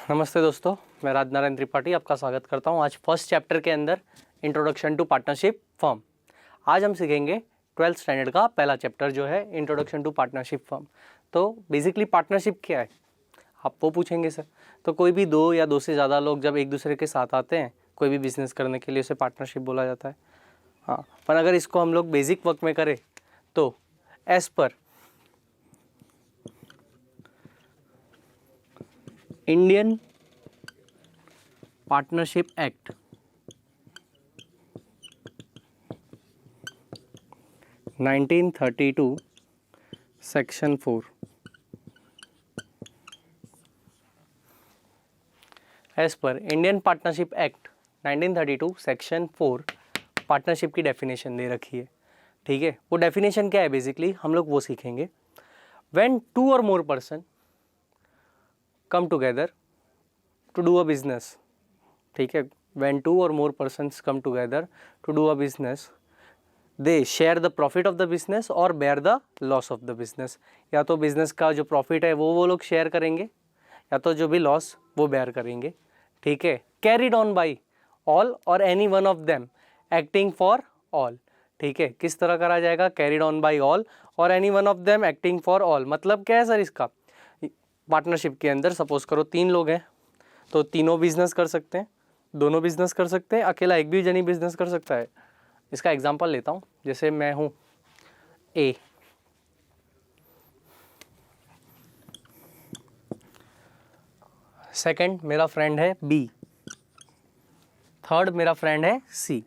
नमस्ते दोस्तों, मैं राजनारायण त्रिपाठी आपका स्वागत करता हूं आज फर्स्ट चैप्टर के अंदर इंट्रोडक्शन टू पार्टनरशिप फर्म। आज हम सीखेंगे 12th स्टैंडर्ड का पहला चैप्टर जो है इंट्रोडक्शन टू पार्टनरशिप फर्म। तो बेसिकली पार्टनरशिप क्या है आप वो पूछेंगे सर। तो कोई भी दो या दो से ज़्यादा लोग जब एक दूसरे के साथ आते हैं कोई भी बिजनेस करने के लिए उसे पार्टनरशिप बोला जाता है। हाँ, पर अगर इसको हम लोग बेसिक वर्क में करें तो as per Indian partnership act 1932 section 4 as per Indian partnership act 1932 section 4 partnership की डेफिनेशन दे रखी है। ठीक है, वो डेफिनेशन क्या है बेसिकली हम लोग वो सीखेंगे। When two or more person come together to do a business, ठीक है, when two or more persons come together to do a business they share the profit of the business और bear the loss of the business. या तो business का जो profit है वो लोग शेयर करेंगे या तो जो भी लॉस वो बेयर करेंगे। ठीक है, कैरिड ऑन बाई ऑल और any one of them acting for all. ठीक है, किस तरह करा जाएगा? कैरिड ऑन बाई ऑल और any one of them acting for all. मतलब क्या है सर इसका? पार्टनरशिप के अंदर सपोज करो 3 लोग हैं तो तीनों बिजनेस कर सकते हैं, दोनों बिजनेस कर सकते हैं, अकेला एक भी जनी बिजनेस कर सकता है। इसका एग्जांपल लेता हूँ, जैसे मैं हूँ ए, सेकंड मेरा फ्रेंड है बी, थर्ड मेरा फ्रेंड है C.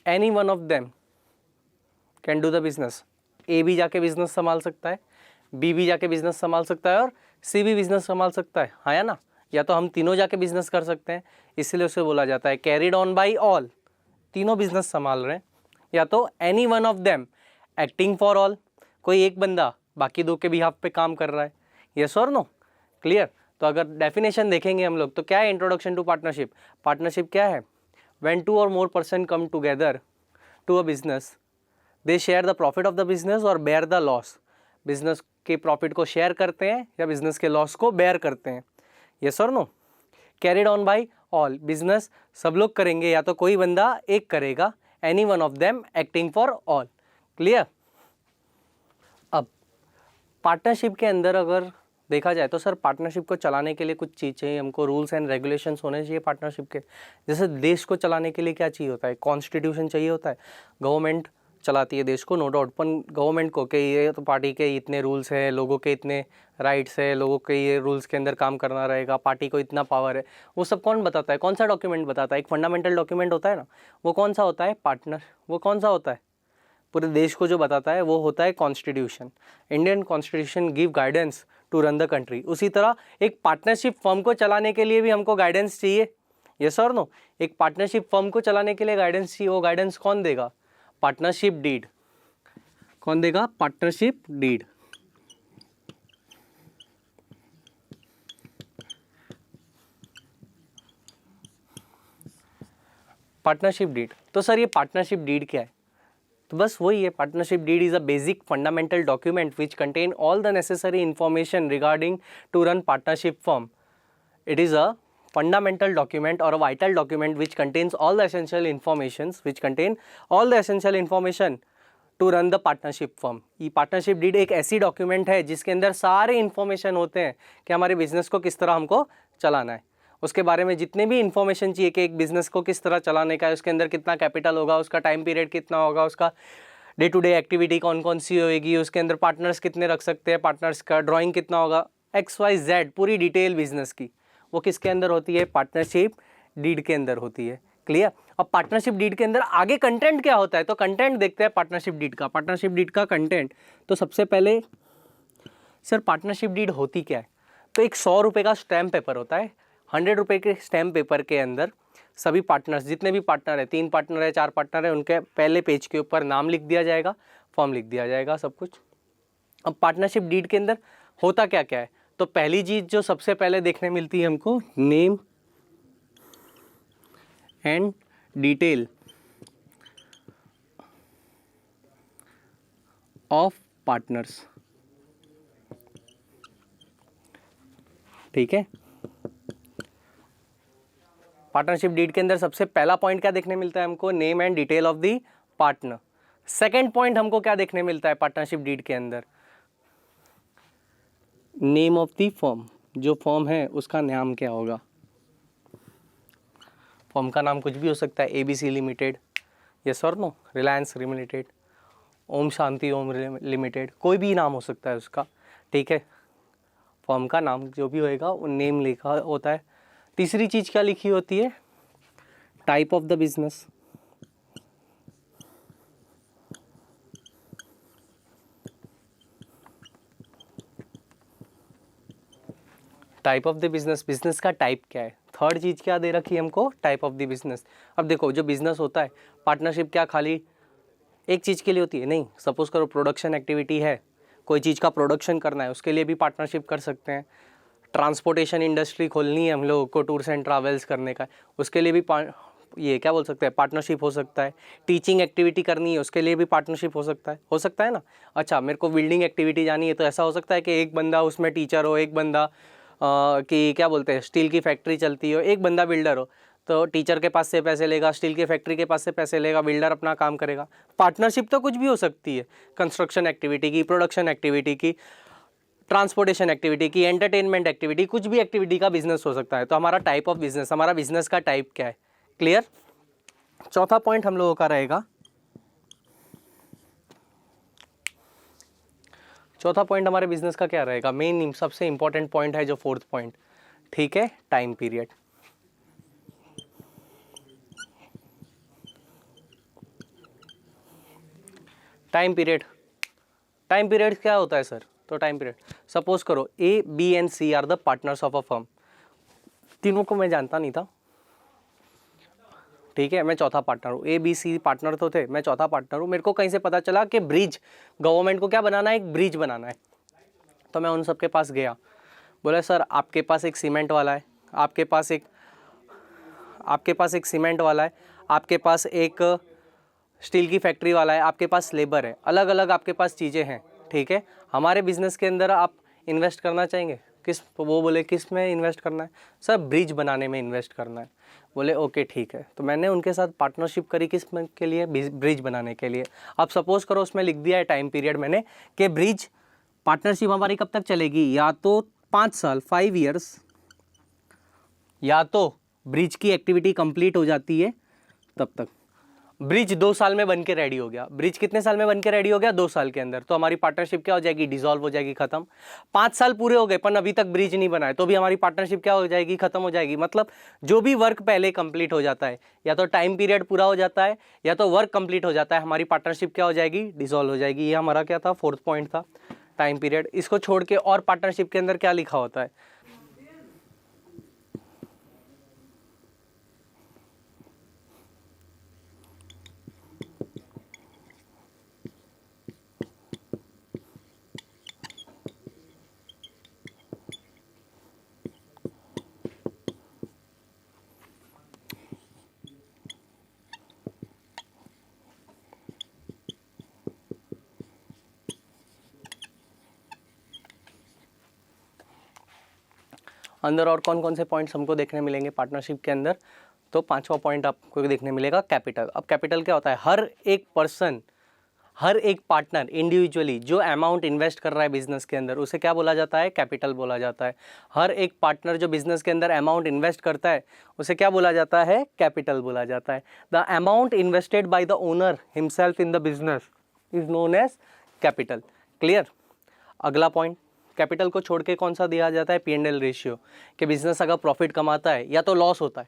Any one of them can do the business. A भी जाके बिजनेस संभाल सकता है, बी भी जाके बिजनेस संभाल सकता है और सी भी बिजनेस संभाल सकता है, हाँ या ना? या तो हम तीनों जाके बिजनेस कर सकते हैं, इसलिए उसे बोला जाता है कैरिड ऑन बाई ऑल, तीनों बिजनेस संभाल रहे हैं। या तो any one of them acting for all, कोई एक बंदा बाकी दो के बिहाफ पे काम कर रहा है। Yes or no? क्लियर? तो अगर डेफिनेशन देखेंगे हम लोग तो क्या है इंट्रोडक्शन टू पार्टनरशिप? पार्टनरशिप क्या है? When two or more person come together to a business they share the profit of the business और बेयर द लॉस। बिजनेस के प्रॉफिट को शेयर करते हैं या बिजनेस के लॉस को बेयर करते हैं। Yes or no? Carried on by all, business सब लोग करेंगे या तो कोई बंदा एक करेगा, any one of them acting for all. Clear? अब पार्टनरशिप के अंदर अगर देखा जाए तो सर पार्टनरशिप को चलाने के लिए कुछ चीज़ चाहिए हमको, रूल्स एंड रेगुलेशंस होने चाहिए पार्टनरशिप के। जैसे देश को चलाने के लिए क्या चाहिए होता है? कॉन्स्टिट्यूशन चाहिए होता है। गवर्नमेंट चलाती है देश को, नो डाउट, पर गवर्नमेंट को कि ये तो पार्टी के इतने रूल्स हैं, लोगों के इतने राइट्स है, लोगों के ये रूल्स के अंदर काम करना रहेगा, पार्टी को इतना पावर है, वो सब कौन बताता है? कौन सा डॉक्यूमेंट बताता है? एक फंडामेंटल डॉक्यूमेंट होता है ना, वो कौन सा होता है? पार्टनर। वो कौन सा होता है? पूरे देश को जो बताता है वो होता है constitution. Indian constitution give guidance to run the country. उसी तरह एक पार्टनरशिप फर्म को चलाने के लिए भी हमको गाइडेंस चाहिए। Yes or no? एक पार्टनरशिप फर्म को चलाने के लिए गाइडेंस चाहिए, वो गाइडेंस कौन देगा? Partnership deed. कौन देगा? Partnership deed. Partnership deed. तो सर ये पार्टनरशिप डीड क्या है? तो बस वही है, partnership deed is a basic fundamental document which contain all the necessary information regarding to run partnership firm. It is a fundamental document or a vital document which contains all the essential information to run the partnership firm। ये partnership deed एक ऐसी document है जिसके अंदर सारे information होते हैं कि हमारे बिजनेस को किस तरह हमको चलाना है, उसके बारे में जितने भी इंफॉर्मेशन चाहिए कि एक बिजनेस को किस तरह चलाने का है, उसके अंदर कितना कैपिटल होगा, उसका टाइम पीरियड कितना होगा, उसका डे टू डे एक्टिविटी कौन कौन सी होएगी, उसके अंदर पार्टनर्स कितने रख सकते हैं, पार्टनर्स का ड्राइंग कितना होगा, XYZ पूरी डिटेल बिजनेस की वो किसके अंदर होती है? पार्टनरशिप डीड के अंदर होती है। क्लियर? अब पार्टनरशिप डीड के अंदर आगे कंटेंट क्या होता है तो कंटेंट देखते हैं पार्टनरशिप डीड का। पार्टनरशिप डीड का कंटेंट, तो सबसे पहले सर पार्टनरशिप डीड होती क्या है? तो एक 100 रुपये का स्टैम्प पेपर होता है। 100 रुपये के स्टैम्प पेपर के अंदर सभी पार्टनर्स, जितने भी पार्टनर है, 3 पार्टनर है, 4 पार्टनर है, उनके पहले पेज के ऊपर नाम लिख दिया जाएगा, फॉर्म लिख दिया जाएगा, सब कुछ। अब पार्टनरशिप डीड के अंदर होता क्या क्या है? तो पहली चीज जो सबसे पहले देखने मिलती है हमको, name and detail of partners. ठीक है। पार्टनरशिप डीड के अंदर सबसे पहला पॉइंट क्या देखने मिलता है हमको, name and detail of the partner. Second point हमको क्या देखने मिलता है पार्टनरशिप डीड के अंदर, नेम ऑफ द फर्म, जो फर्म है उसका नाम क्या होगा। फर्म का नाम कुछ भी हो सकता है, ABC limited, yes or no, Reliance limited, Om Shanti Om limited, कोई भी नाम हो सकता है उसका, ठीक है। फर्म का नाम जो भी होएगा वो नेम लिखा होता है। तीसरी चीज़ क्या लिखी होती है, type of the business. Type of the business, business का टाइप क्या है। थर्ड चीज़ क्या दे रखी है हमको, टाइप ऑफ द बिजनेस। अब देखो जो बिजनेस होता है, पार्टनरशिप क्या खाली एक चीज़ के लिए होती है, नहीं। सपोज करो प्रोडक्शन एक्टिविटी है, कोई चीज़ का प्रोडक्शन करना है, उसके लिए भी पार्टनरशिप कर सकते हैं। ट्रांसपोर्टेशन इंडस्ट्री खोलनी है हम लोगों को, टूर्स एंड ट्रैवल्स करने का, उसके लिए भी ये क्या बोल सकते हैं, पार्टनरशिप हो सकता है। टीचिंग एक्टिविटी करनी है, उसके लिए भी पार्टनरशिप हो सकता है ना। अच्छा, मेरे को बिल्डिंग एक्टिविटी जानी है, तो ऐसा हो सकता है कि एक बंदा उसमें टीचर हो, एक बंदा कि क्या बोलते हैं स्टील की फैक्ट्री चलती हो, एक बंदा बिल्डर हो, तो टीचर के पास से पैसे लेगा, स्टील की फैक्ट्री के पास से पैसे लेगा, बिल्डर अपना काम करेगा। पार्टनरशिप तो कुछ भी हो सकती है, कंस्ट्रक्शन एक्टिविटी की, प्रोडक्शन एक्टिविटी की, ट्रांसपोर्टेशन एक्टिविटी की, एंटरटेनमेंट एक्टिविटी, कुछ भी एक्टिविटी का बिजनेस हो सकता है। तो हमारा टाइप ऑफ बिजनेस, हमारा बिजनेस का टाइप क्या है, क्लियर। चौथा पॉइंट हम लोगों का रहेगा, चौथा पॉइंट हमारे बिजनेस का क्या रहेगा, मेन सबसे इंपॉर्टेंट पॉइंट है जो फोर्थ पॉइंट, ठीक है, time period. Time period, time period क्या होता है सर, तो टाइम पीरियड, सपोज करो A, B and C are the partners of a firm. तीनों को मैं जानता नहीं था, ठीक है, मैं चौथा पार्टनर हूँ। ABC पार्टनर तो थे, मैं चौथा पार्टनर हूँ। मेरे को कहीं से पता चला कि ब्रिज, गवर्नमेंट को क्या बनाना है, एक ब्रिज बनाना है। तो मैं उन सबके पास गया, बोला सर आपके पास एक सीमेंट वाला है, आपके पास एक सीमेंट वाला है, आपके पास एक स्टील की फैक्ट्री वाला है, आपके पास लेबर है, अलग अलग आपके पास चीज़ें हैं, ठीक है। हमारे बिजनेस के अंदर आप इन्वेस्ट करना चाहेंगे किस, वो बोले किस में इन्वेस्ट करना है, सर ब्रिज बनाने में इन्वेस्ट करना है। बोले ओके ठीक है, तो मैंने उनके साथ पार्टनरशिप करी किस के लिए, ब्रिज बनाने के लिए। अब सपोज करो उसमें लिख दिया है टाइम पीरियड मैंने कि ब्रिज पार्टनरशिप हमारी कब तक चलेगी, या तो 5 साल 5 ईयर्स, या तो ब्रिज की एक्टिविटी कंप्लीट हो जाती है तब तक। ब्रिज 2 साल में बन के रेडी हो गया, ब्रिज कितने साल में बन के रेडी हो गया, 2 साल के अंदर, तो हमारी पार्टनरशिप क्या हो जाएगी, डिसॉल्व हो जाएगी, खत्म। 5 साल पूरे हो गए पर अभी तक ब्रिज नहीं बना है, तो भी हमारी पार्टनरशिप क्या हो जाएगी, खत्म हो जाएगी। मतलब जो भी वर्क पहले कंप्लीट हो जाता है, या तो टाइम पीरियड पूरा हो जाता है या तो वर्क कंप्लीट हो जाता है, हमारी पार्टनरशिप क्या हो जाएगी, डिसॉल्व हो जाएगी। ये हमारा क्या था, फोर्थ पॉइंट था, टाइम पीरियड। इसको छोड़ के और पार्टनरशिप के अंदर क्या लिखा होता है, अंदर और कौन कौन से पॉइंट्स हमको देखने मिलेंगे पार्टनरशिप के अंदर। तो 5वां पॉइंट आपको देखने मिलेगा कैपिटल। अब कैपिटल क्या होता है, हर एक पर्सन, हर एक पार्टनर इंडिविजुअली जो अमाउंट इन्वेस्ट कर रहा है बिजनेस के अंदर, उसे क्या बोला जाता है, कैपिटल बोला जाता है। हर एक पार्टनर जो बिजनेस के अंदर अमाउंट इन्वेस्ट करता है उसे क्या बोला जाता है, कैपिटल बोला जाता है। The amount invested by the owner himself in the business is known as capital, clear. अगला पॉइंट, कैपिटल को छोड़ के कौन सा दिया जाता है, P&L रेशियो, कि बिजनेस अगर प्रॉफिट कमाता है या तो लॉस होता है।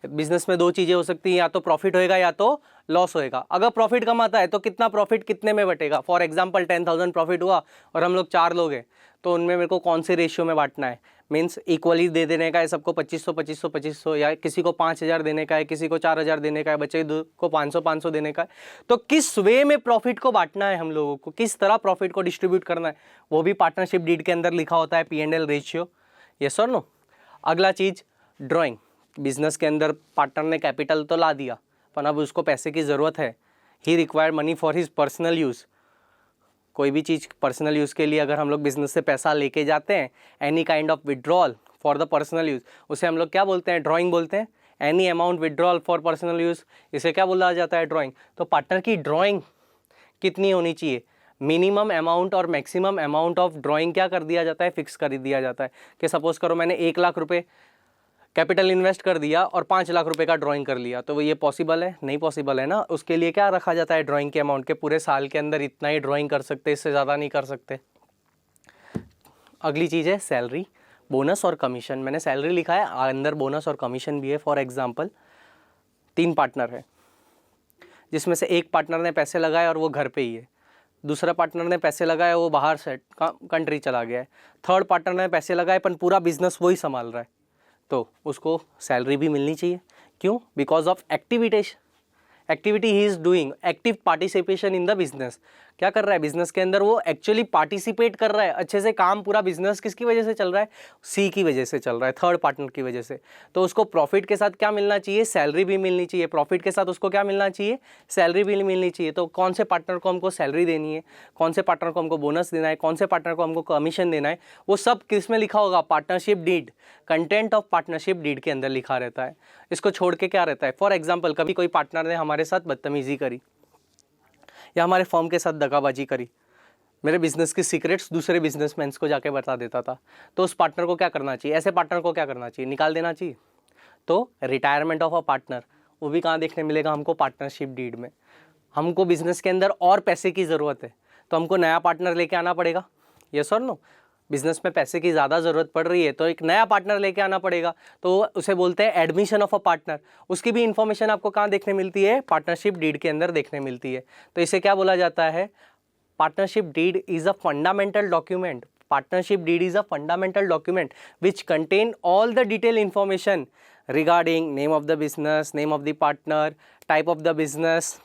बिजनेस में दो चीज़ें हो सकती हैं, या तो प्रॉफिट होएगा या तो लॉस होएगा। अगर प्रॉफिट कमाता है तो कितना प्रॉफिट कितने में बटेगा। फॉर एग्जांपल 10,000 प्रॉफिट हुआ और हम लोग 4 लोग हैं, तो उनमें मेरे को कौन से रेशियो में बांटना है, मीन्स इक्वली दे देने का है सबको 2500 2500 2500, या किसी को 5,000 देने का है, किसी को 4,000 देने का है, बच्चे को 500 500 देने का है। तो किस वे में प्रॉफिट को बांटना है हम लोगों को, किस तरह प्रॉफिट को डिस्ट्रीब्यूट करना है, वो भी पार्टनरशिप डीड के अंदर लिखा होता है, P&L ratio, yes or no. अगला चीज़ ड्राइंग, बिजनेस के अंदर पार्टनर ने कैपिटल तो ला दिया पर अब उसको पैसे की ज़रूरत है, he require money for his personal use, कोई भी चीज़ पर्सनल यूज़ के लिए अगर हम लोग बिजनेस से पैसा लेके जाते हैं, any kind of withdrawal for the personal use, उसे हम लोग क्या बोलते हैं? ड्राइंग बोलते हैं। Any amount withdrawal for personal use, इसे क्या बोला जाता है? ड्राइंग। तो पार्टनर की ड्राइंग कितनी होनी चाहिए? मिनिमम अमाउंट और मैक्सिमम अमाउंट ऑफ ड्राइंग क्या कर दिया जाता है? फिक्स कर दिया जाता है कि सपोज करो मैंने 1 लाख रुपए कैपिटल इन्वेस्ट कर दिया और 5 लाख रुपए का ड्राइंग कर लिया, तो वो ये पॉसिबल है? नहीं पॉसिबल है ना। उसके लिए क्या रखा जाता है ड्राइंग के अमाउंट के? पूरे साल के अंदर इतना ही ड्राइंग कर सकते, इससे ज़्यादा नहीं कर सकते। अगली चीज़ है सैलरी, बोनस और कमीशन। मैंने सैलरी लिखा है, अंदर बोनस और कमीशन भी है। फॉर एग्जाम्पल 3 पार्टनर है, जिसमें से एक पार्टनर ने पैसे लगाए और वो घर पे ही है, दूसरा पार्टनर ने पैसे लगाए वो बाहर से कंट्री चला गया है, थर्ड पार्टनर ने पैसे लगाए पर पूरा बिजनेस वही संभाल रहा है, तो उसको सैलरी भी मिलनी चाहिए। क्यों? Because of activity he is doing, active participation in the business. क्या कर रहा है बिजनेस के अंदर? वो एक्चुअली पार्टिसिपेट कर रहा है अच्छे से। काम पूरा बिजनेस किसकी वजह से चल रहा है? सी की वजह से चल रहा है, थर्ड पार्टनर की वजह से। तो उसको प्रॉफिट के साथ क्या मिलना चाहिए? सैलरी भी मिलनी चाहिए। प्रॉफिट के साथ उसको क्या मिलना चाहिए? सैलरी भी मिलनी चाहिए। तो कौन से पार्टनर को हमको सैलरी देनी है, कौन से पार्टनर को हमको बोनस देना है, कौन से पार्टनर को हमको कमीशन देना है, वो सब किस में लिखा होगा? Partnership deed, content of partnership deed के अंदर लिखा रहता है। इसको छोड़ के क्या रहता है? फॉर एग्जाम्पल कभी कोई पार्टनर ने हमारे साथ बदतमीजी करी या हमारे फर्म के साथ दगाबाजी करी, मेरे बिजनेस की सीक्रेट्स दूसरे बिजनेसमैन को जाके बता देता था, तो उस पार्टनर को क्या करना चाहिए? ऐसे पार्टनर को क्या करना चाहिए? निकाल देना चाहिए। तो रिटायरमेंट ऑफ अ पार्टनर, वो भी कहाँ देखने मिलेगा हमको? पार्टनरशिप डीड में। हमको बिजनेस के अंदर और पैसे की ज़रूरत है, तो हमको नया पार्टनर लेके आना पड़ेगा। Yes or no? बिजनेस में पैसे की ज़्यादा ज़रूरत पड़ रही है तो एक नया पार्टनर लेके आना पड़ेगा, तो उसे बोलते हैं एडमिशन ऑफ अ पार्टनर। उसकी भी इन्फॉर्मेशन आपको कहाँ देखने मिलती है? पार्टनरशिप डीड के अंदर देखने मिलती है। तो इसे क्या बोला जाता है? Partnership deed is a fundamental document. Partnership deed is a fundamental document which contain all the detailed information regarding name of the business, name of the partner, type of the business,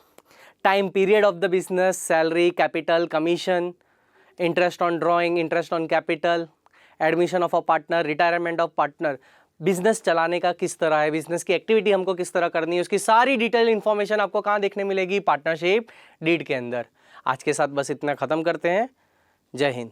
time period of the business, salary, capital, commission, interest on drawing, interest on capital, admission of a partner, retirement of partner. Business चलाने का किस तरह है, business की activity हमको किस तरह करनी है, उसकी सारी डिटेल इन्फॉर्मेशन आपको कहाँ देखने मिलेगी? पार्टनरशिप डीड के अंदर। आज के साथ बस इतना ख़त्म करते हैं। जय हिंद।